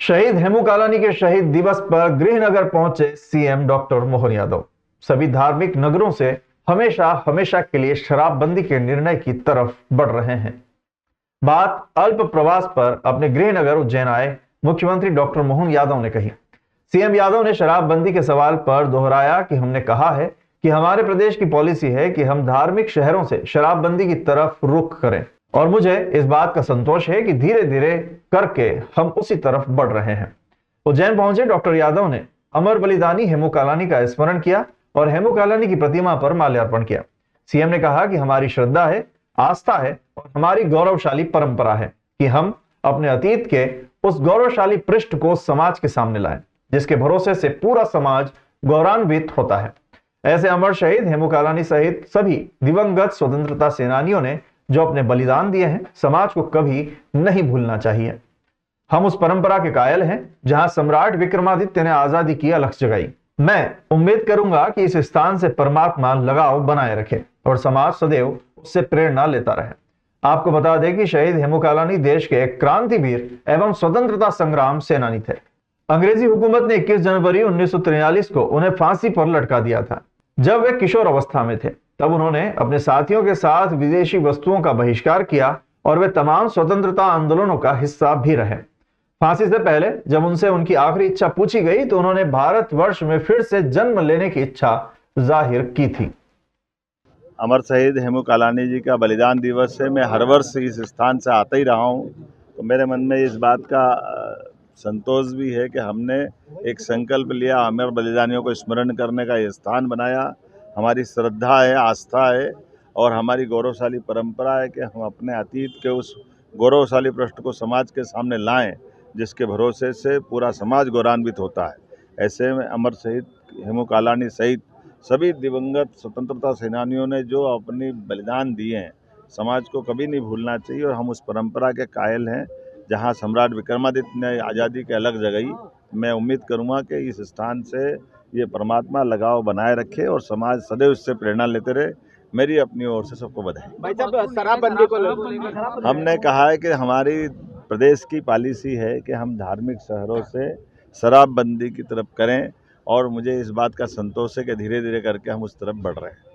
शहीद हेमू कालानी के शहीद दिवस पर गृहनगर पहुंचे सीएम डॉक्टर मोहन यादव। सभी धार्मिक नगरों से हमेशा हमेशा के लिए शराबबंदी के निर्णय की तरफ बढ़ रहे हैं। बात अल्प प्रवास पर अपने गृहनगर उज्जैन आए मुख्यमंत्री डॉक्टर मोहन यादव ने कही। सीएम यादव ने शराबबंदी के सवाल पर दोहराया कि हमने कहा है कि हमारे प्रदेश की पॉलिसी है कि हम धार्मिक शहरों से शराबबंदी की तरफ रुख करें और मुझे इस बात का संतोष है कि धीरे धीरे करके हम उसी तरफ बढ़ रहे हैं। उज्जैन पहुंचे डॉक्टर यादव ने अमर बलिदानी हेमू कालानी का स्मरण किया और हेमू कालानी की प्रतिमा पर माल्यार्पण किया। सीएम ने कहा कि हमारी श्रद्धा है, आस्था है और हमारी गौरवशाली परंपरा है कि हम अपने अतीत के उस गौरवशाली पृष्ठ को समाज के सामने लाएं, जिसके भरोसे से पूरा समाज गौरवान्वित होता है। ऐसे अमर शहीद हेमू कालानी सहित सभी दिवंगत स्वतंत्रता सेनानियों ने जो अपने बलिदान दिए हैं, समाज को कभी नहीं भूलना चाहिए। हम उस परंपरा के कायल हैं जहां सम्राट विक्रमादित्य ने आजादी की अलख जगाई। मैं उम्मीद करूंगा कि इस स्थान से परमात्मा लगाव बनाए रखे और समाज सदैव उससे प्रेरणा लेता रहे। आपको बता दें कि शहीद हेमू कालानी देश के एक क्रांतिवीर एवं स्वतंत्रता संग्राम सेनानी थे। अंग्रेजी हुकूमत ने 21 जनवरी 1943 को उन्हें फांसी पर लटका दिया था। जब वे किशोर अवस्था में थे तब उन्होंने अपने साथियों के साथ विदेशी वस्तुओं का बहिष्कार किया और वे तमाम स्वतंत्रता आंदोलनों का हिस्सा भी रहे। फांसी से पहले जब उनसे उनकी आखिरी इच्छा पूछी गई तो उन्होंने भारतवर्ष में फिर से जन्म लेने की इच्छा जाहिर की थी। अमर शहीद हेमू कालानी जी का बलिदान दिवस है। मैं हर वर्ष इस स्थान से आता ही रहा हूँ, तो मेरे मन में इस बात का संतोष भी है कि हमने एक संकल्प लिया, अमर बलिदानियों को स्मरण करने का ये स्थान बनाया। हमारी श्रद्धा है, आस्था है और हमारी गौरवशाली परंपरा है कि हम अपने अतीत के उस गौरवशाली पृष्ठ को समाज के सामने लाएं, जिसके भरोसे से पूरा समाज गौरवान्वित होता है। ऐसे में अमर शहीद हेमू कालानी सहित सभी दिवंगत स्वतंत्रता सेनानियों ने जो अपनी बलिदान दिए हैं, समाज को कभी नहीं भूलना चाहिए और हम उस परंपरा के कायल हैं जहां सम्राट विक्रमादित्य ने आज़ादी की अलख जगाई। मैं उम्मीद करूंगा कि इस स्थान से ये परमात्मा लगाव बनाए रखे और समाज सदैव इससे प्रेरणा लेते रहे। मेरी अपनी ओर से सबको बधाई। भाई साहब, शराबबंदी को हमने कहा है कि हमारी प्रदेश की पॉलिसी है कि हम धार्मिक शहरों से शराबबंदी की तरफ करें और मुझे इस बात का संतोष है कि धीरे धीरे करके हम उस तरफ बढ़ रहे हैं।